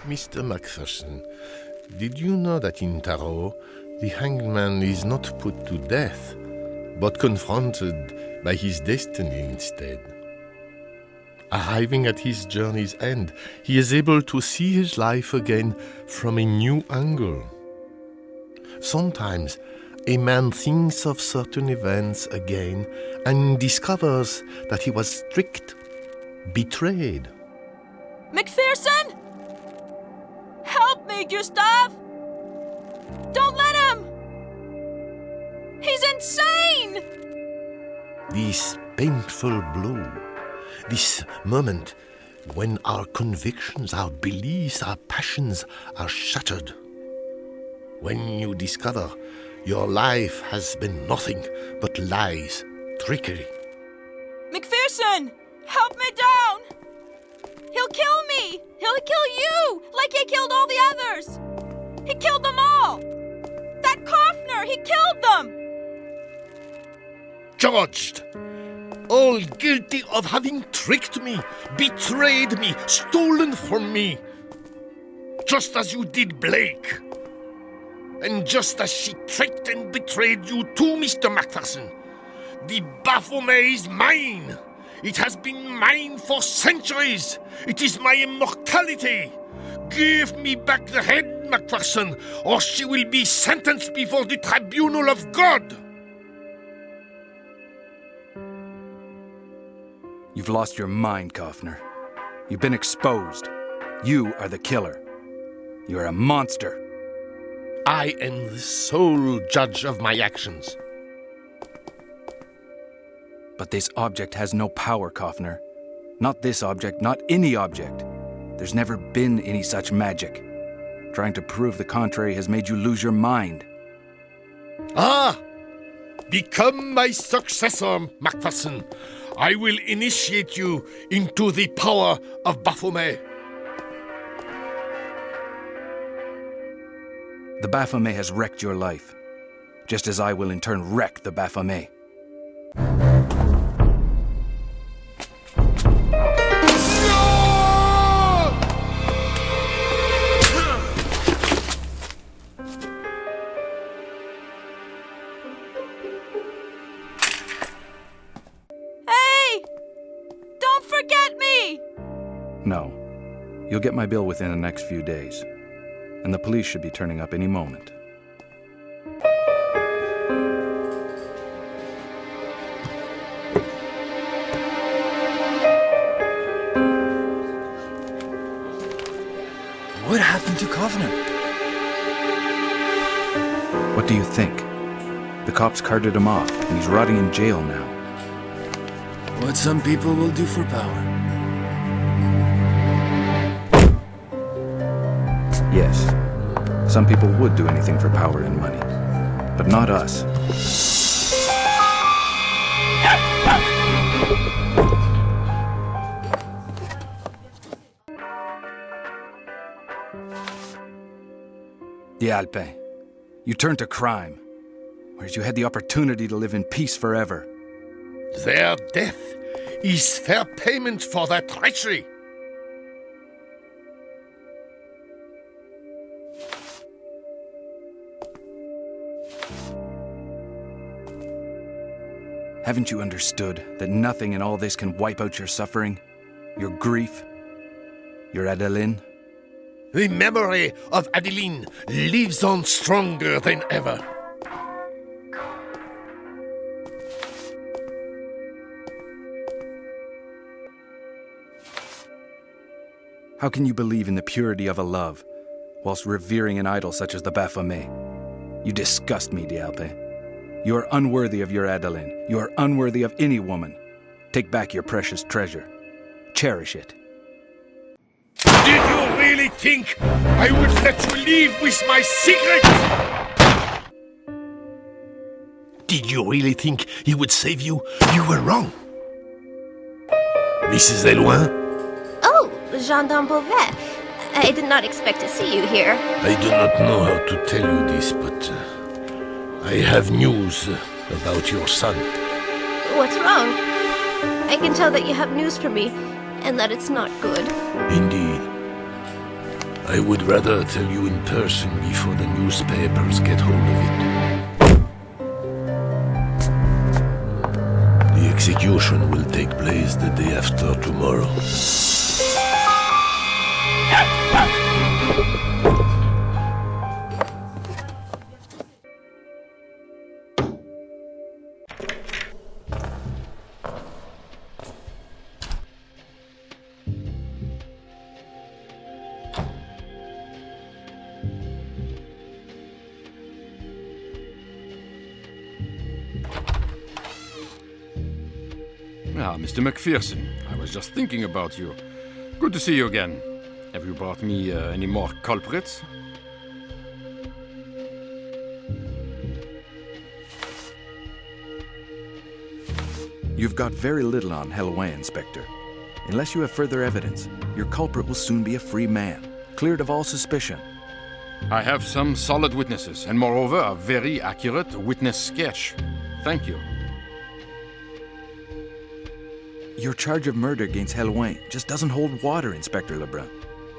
Mr. Macpherson, did you know that in Tarot, the hanged man is not put to death, but confronted by his destiny instead? Arriving at his journey's end, he is able to see his life again from a new angle. Sometimes, a man thinks of certain events again and discovers that he was tricked, betrayed. McPherson! Help me, Gustav! Don't let him! He's insane! This painful blow, this moment when our convictions, our beliefs, our passions are shattered. When you discover your life has been nothing but lies, trickery. McPherson! Help me down! He'll kill me! He'll kill you! Like he killed all the others! He killed them all! That Kaufner, he killed them! Judged, all guilty of having tricked me, betrayed me, stolen from me. Just as you did Blake. And just as she tricked and betrayed you too, Mr. Macpherson. The Baphomet is mine. It has been mine for centuries. It is my immortality. Give me back the head, Macpherson, or she will be sentenced before the tribunal of God. You've lost your mind, Kaufner. You've been exposed. You are the killer. You're a monster. I am the sole judge of my actions. But this object has no power, Kaufner. Not this object, not any object. There's never been any such magic. Trying to prove the contrary has made you lose your mind. Ah! Become my successor, Macpherson. I will initiate you into the power of Baphomet. The Baphomet has wrecked your life, just as I will in turn wreck the Baphomet. Hey! Don't forget me! No. You'll get my bill within the next few days. And the police should be turning up any moment. What happened to Kaufner? What do you think? The cops carted him off, and he's rotting in jail now. What some people will do for power. Yes, some people would do anything for power and money, but not us. The Alpin, you turned to crime, whereas you had the opportunity to live in peace forever. Their death is fair payment for their treachery. Haven't you understood that nothing in all this can wipe out your suffering, your grief, your Adeline? The memory of Adeline lives on stronger than ever. How can you believe in the purity of a love, whilst revering an idol such as the Baphomet? You disgust me, D'Alpe. You are unworthy of your Adeline. You are unworthy of any woman. Take back your precious treasure. Cherish it. Did you really think I would let you leave with my secret? Did you really think he would save you? You were wrong. Mrs. Eloin? Oh, Gendarme Beauvais. I did not expect to see you here. I do not know how to tell you this, but I have news about your son. What's wrong? I can tell that you have news for me, and that it's not good. Indeed. I would rather tell you in person before the newspapers get hold of it. The execution will take place the day after tomorrow. Ah, Mr. McPherson, I was just thinking about you. Good to see you again. Have you brought me any more culprits? You've got very little on Hellway, Inspector. Unless you have further evidence, your culprit will soon be a free man, cleared of all suspicion. I have some solid witnesses, and moreover, a very accurate witness sketch. Thank you. Your charge of murder against Hellway just doesn't hold water, Inspector Lebrun.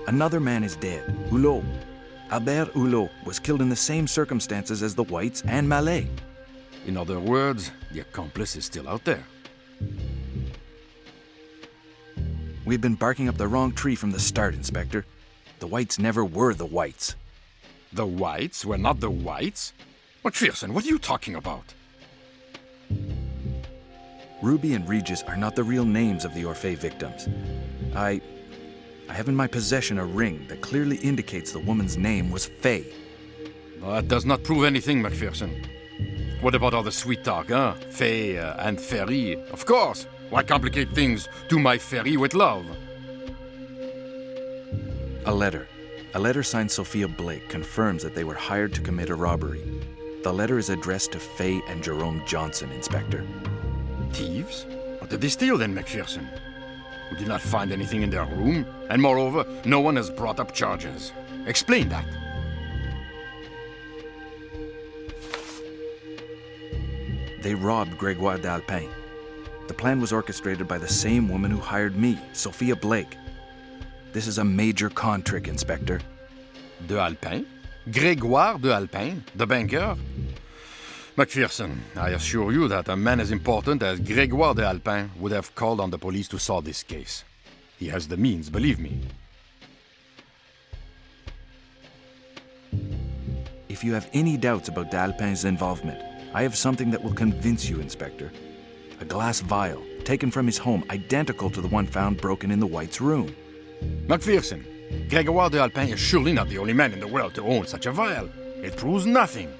Another man is dead, Hulot. Albert Hulot was killed in the same circumstances as the Whites and Mallet. In other words, the accomplice is still out there. We've been barking up the wrong tree from the start, Inspector. The Whites never were the Whites. The Whites were not the Whites? McPherson, what are you talking about? Ruby and Regis are not the real names of the Orphée victims. I have in my possession a ring that clearly indicates the woman's name was Faye. That does not prove anything, McPherson. What about all the sweet talk, huh? Faye and Ferry. Of course. Why complicate things to my Ferry with love? A letter. A letter signed Sophia Blake confirms that they were hired to commit a robbery. The letter is addressed to Faye and Jerome Johnson, Inspector. Thieves? What did they steal then, McPherson? We did not find anything in their room, and moreover, no one has brought up charges. Explain that. They robbed Grégoire d'Alpin. The plan was orchestrated by the same woman who hired me, Sophia Blake. This is a major con trick, Inspector. De Alpin? Grégoire de Alpin? The banker? McPherson, I assure you that a man as important as Grégoire de Alpin would have called on the police to solve this case. He has the means, believe me. If you have any doubts about d'Alpin's involvement, I have something that will convince you, Inspector. A glass vial, taken from his home, identical to the one found broken in the White's room. McPherson, Grégoire de Alpin is surely not the only man in the world to own such a vial. It proves nothing.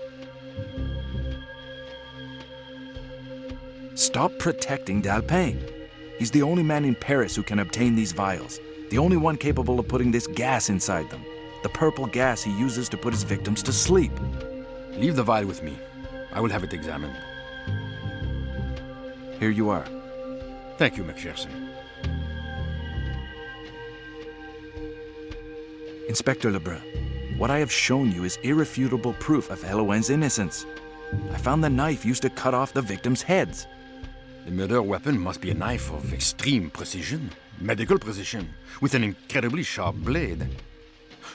Stop protecting d'Alpin. He's the only man in Paris who can obtain these vials. The only one capable of putting this gas inside them. The purple gas he uses to put his victims to sleep. Leave the vial with me. I will have it examined. Here you are. Thank you, McPherson. Inspector Lebrun, what I have shown you is irrefutable proof of Hellwen's innocence. I found the knife used to cut off the victims' heads. The murder weapon must be a knife of extreme precision, medical precision, with an incredibly sharp blade.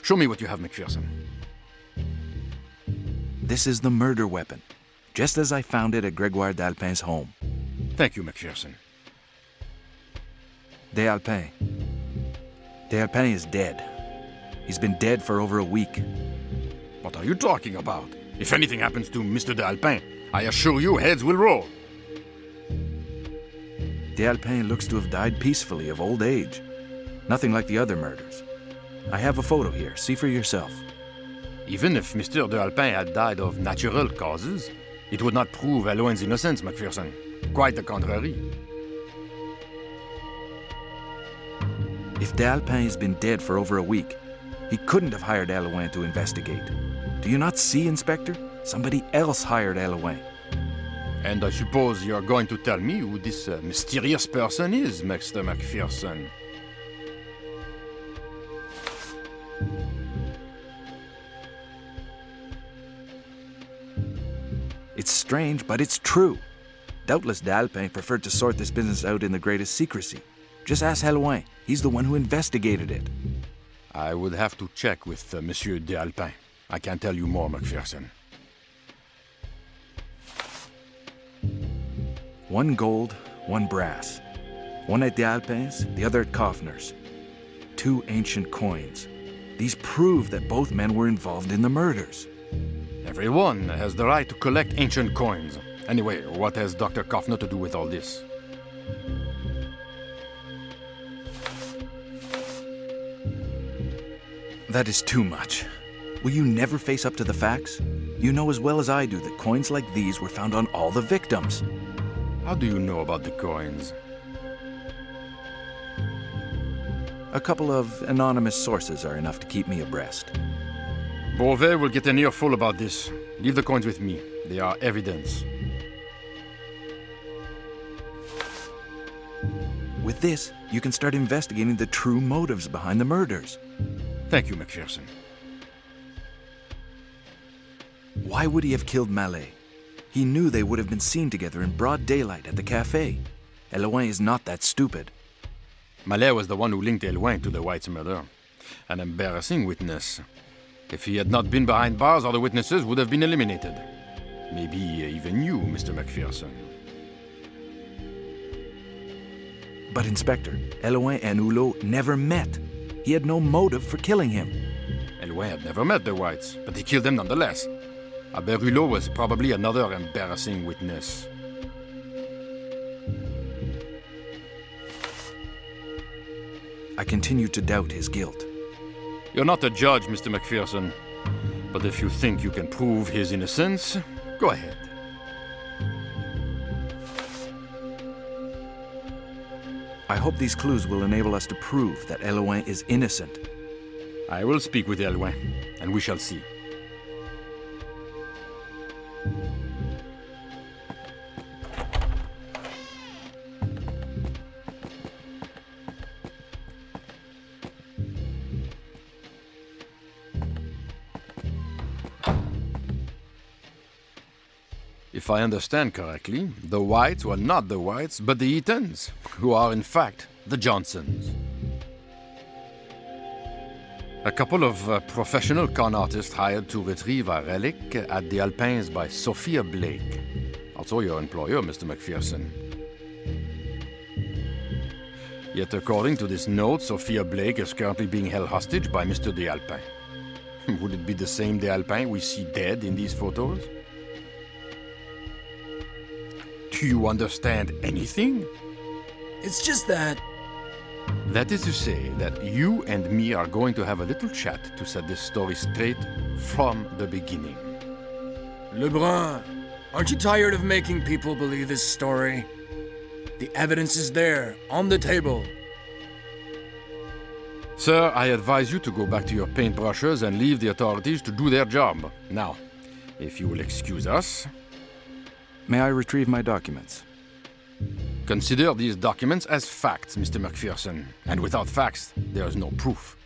Show me what you have, McPherson. This is the murder weapon, just as I found it at Grégoire d'Alpin's home. Thank you, McPherson. D'Alpin is dead. He's been dead for over a week. What are you talking about? If anything happens to Mr. d'Alpin, I assure you heads will roll. D'Alpin looks to have died peacefully of old age. Nothing like the other murders. I have a photo here. See for yourself. Even if Mr. d'Alpin had died of natural causes, it would not prove Hellwen's innocence, McPherson. Quite the contrary. If d'Alpin has been dead for over a week, he couldn't have hired Hellwen to investigate. Do you not see, Inspector? Somebody else hired Hellwen. And I suppose you're going to tell me who this mysterious person is, Mr. McPherson. It's strange, but it's true. Doubtless d'Alpin preferred to sort this business out in the greatest secrecy. Just ask Hellwen. He's the one who investigated it. I would have to check with Monsieur de Alpin. I can't tell you more, Macpherson. 1 gold, 1 brass. One at the Alpins, the other at Kaufner's. 2 ancient coins. These prove that both men were involved in the murders. Everyone has the right to collect ancient coins. Anyway, what has Dr. Kaufner to do with all this? That is too much. Will you never face up to the facts? You know as well as I do that coins like these were found on all the victims. How do you know about the coins? A couple of anonymous sources are enough to keep me abreast. Beauvais will get an earful about this. Leave the coins with me. They are evidence. With this, you can start investigating the true motives behind the murders. Thank you, Macpherson. Why would he have killed Mallet? He knew they would have been seen together in broad daylight at the cafe. Elouin is not that stupid. Mallet was the one who linked Elouin to the White's murder. An embarrassing witness. If he had not been behind bars, other witnesses would have been eliminated. Maybe even you, Mr. Macpherson. But Inspector, Elouin and Hulot never met. He had no motive for killing him. Elouin had never met the Whites, but he killed them nonetheless. Albert Hulot was probably another embarrassing witness. I continue to doubt his guilt. You're not a judge, Mr. Macpherson. But if you think you can prove his innocence, go ahead. I hope these clues will enable us to prove that Elouin is innocent. I will speak with Elouin, and we shall see. If I understand correctly, the Whites were not the Whites, but the Eatons, who are in fact the Johnsons. A couple of professional con artists hired to retrieve a relic at the Alpins by Sophia Blake. Also your employer, Mr. Macpherson. Yet according to this note, Sophia Blake is currently being held hostage by Mr. de Alpin. Would it be the same de Alpin we see dead in these photos? Do you understand anything? It's just that... That is to say that you and me are going to have a little chat to set this story straight from the beginning. Lebrun, aren't you tired of making people believe this story? The evidence is there, on the table. Sir, I advise you to go back to your paintbrushes and leave the authorities to do their job. Now, if you will excuse us... May I retrieve my documents? Consider these documents as facts, Mr. Macpherson. And without facts, there is no proof.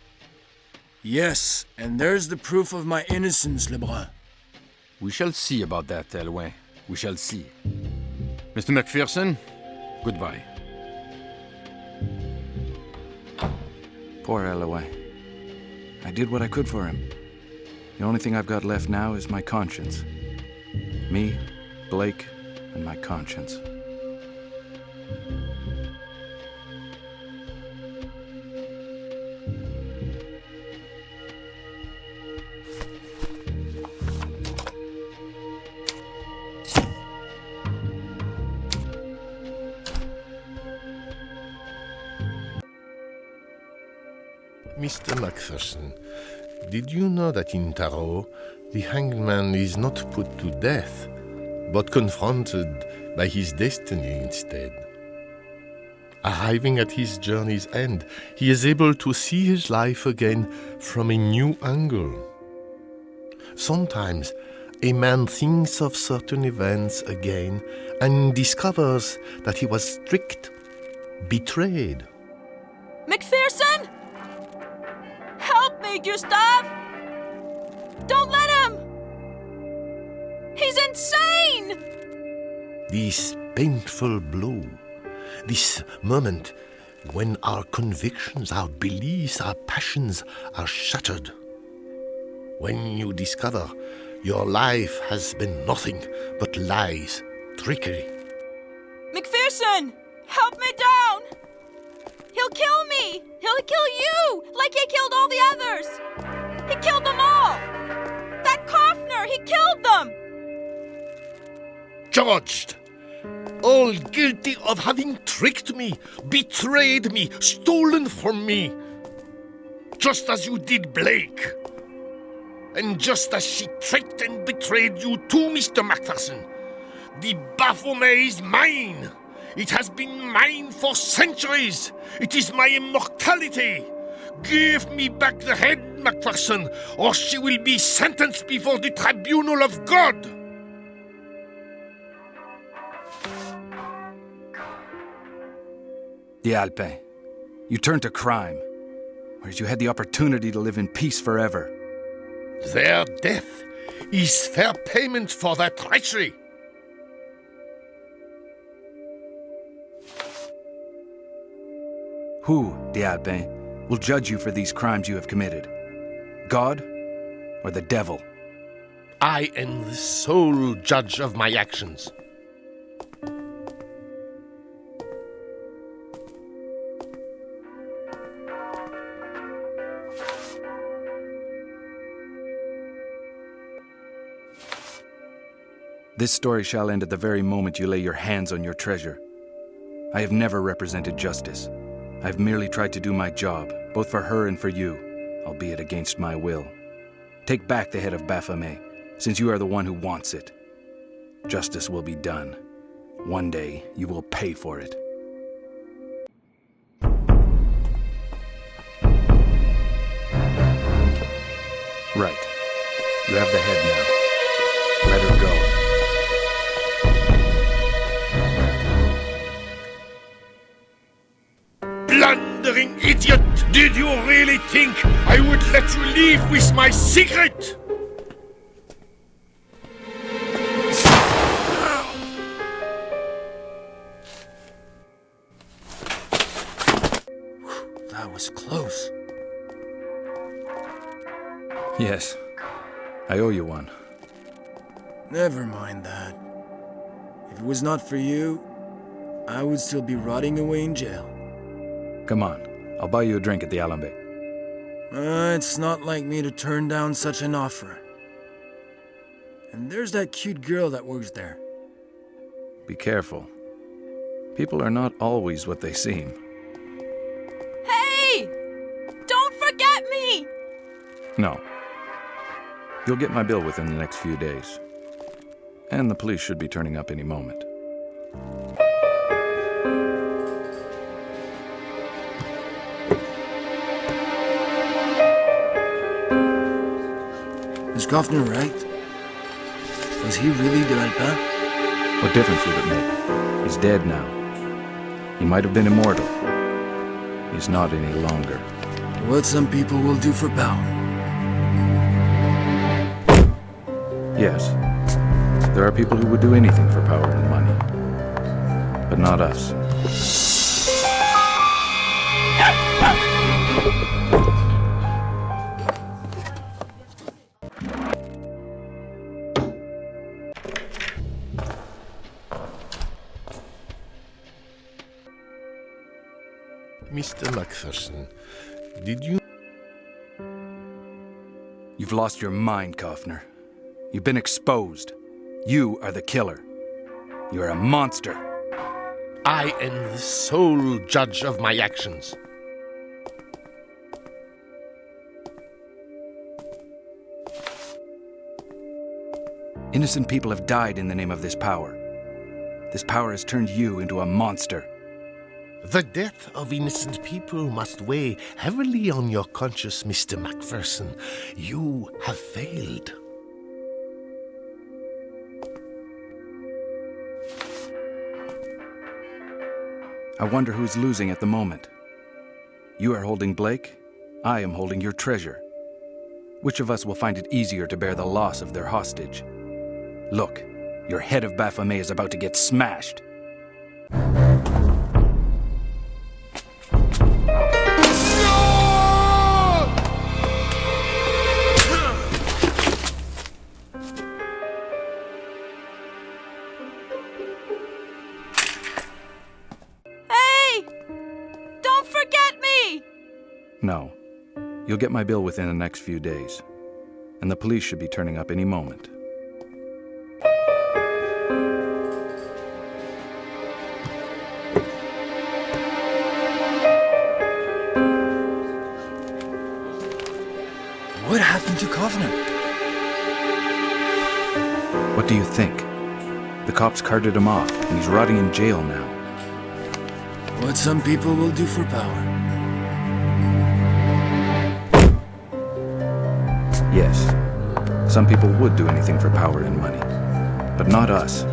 Yes, and there's the proof of my innocence, Lebrun. We shall see about that, Elouin. We shall see. Mr. Macpherson, goodbye. Poor Elouin. I did what I could for him. The only thing I've got left now is my conscience. Me, Blake, and my conscience. Mr. Macpherson, did you know that in Tarot, the hanged man is not put to death, but confronted by his destiny instead? Arriving at his journey's end, he is able to see his life again from a new angle. Sometimes, a man thinks of certain events again and discovers that he was tricked, betrayed. McPherson! Help me, Gustave! Don't let him! He's insane! This painful blow, this moment When our convictions, our beliefs, our passions are shattered. When you discover your life has been nothing but lies, trickery. McPherson! Help me down! He'll kill me! He'll kill you! Like he killed all the others! He killed them all! That Kaufner! He killed them! Judged, all guilty of having tricked me, betrayed me, stolen from me. Just as you did Blake. And just as she tricked and betrayed you too, Mr. Macpherson. The Baphomet is mine. It has been mine for centuries. It is my immortality. Give me back the head, Macpherson, or she will be sentenced before the tribunal of God. The Alpin. You turned to crime, whereas you had the opportunity to live in peace forever. Their death is fair payment for their treachery. Who, the Alpin, will judge you for these crimes you have committed? God or the devil? I am the sole judge of my actions. This story shall end at the very moment you lay your hands on your treasure. I have never represented justice. I have merely tried to do my job, both for her and for you, albeit against my will. Take back the head of Baphomet, since you are the one who wants it. Justice will be done. One day, you will pay for it. Right. You have the head now. Let her go. Blundering idiot! Did you really think I would let you leave with my secret? That was close. Yes. I owe you one. Never mind that. If it was not for you, I would still be rotting away in jail. Come on. I'll buy you a drink at the Alembic. It's not like me to turn down such an offer. And there's that cute girl that works there. Be careful. People are not always what they seem. Hey! Don't forget me! No. You'll get my bill within the next few days. And the police should be turning up any moment. Is Kaufner right? Was he really de Alpin? What difference would it make? He's dead now. He might have been immortal. He's not any longer. What some people will do for power. Yes. There are people who would do anything for power and money. But not us. Mr. Macpherson, did you... You've lost your mind, Kaufner. You've been exposed. You are the killer. You are a monster. I am the sole judge of my actions. Innocent people have died in the name of this power. This power has turned you into a monster. The death of innocent people must weigh heavily on your conscience, Mr. Macpherson. You have failed. I wonder who's losing at the moment. You are holding Blake. I am holding your treasure. Which of us will find it easier to bear the loss of their hostage? Look, your head of Baphomet is about to get smashed. No. You'll get my bill within the next few days. And the police should be turning up any moment. What happened to Kovner? What do you think? The cops carted him off, and he's rotting in jail now. What some people will do for power. Yes, some people would do anything for power and money, but not us.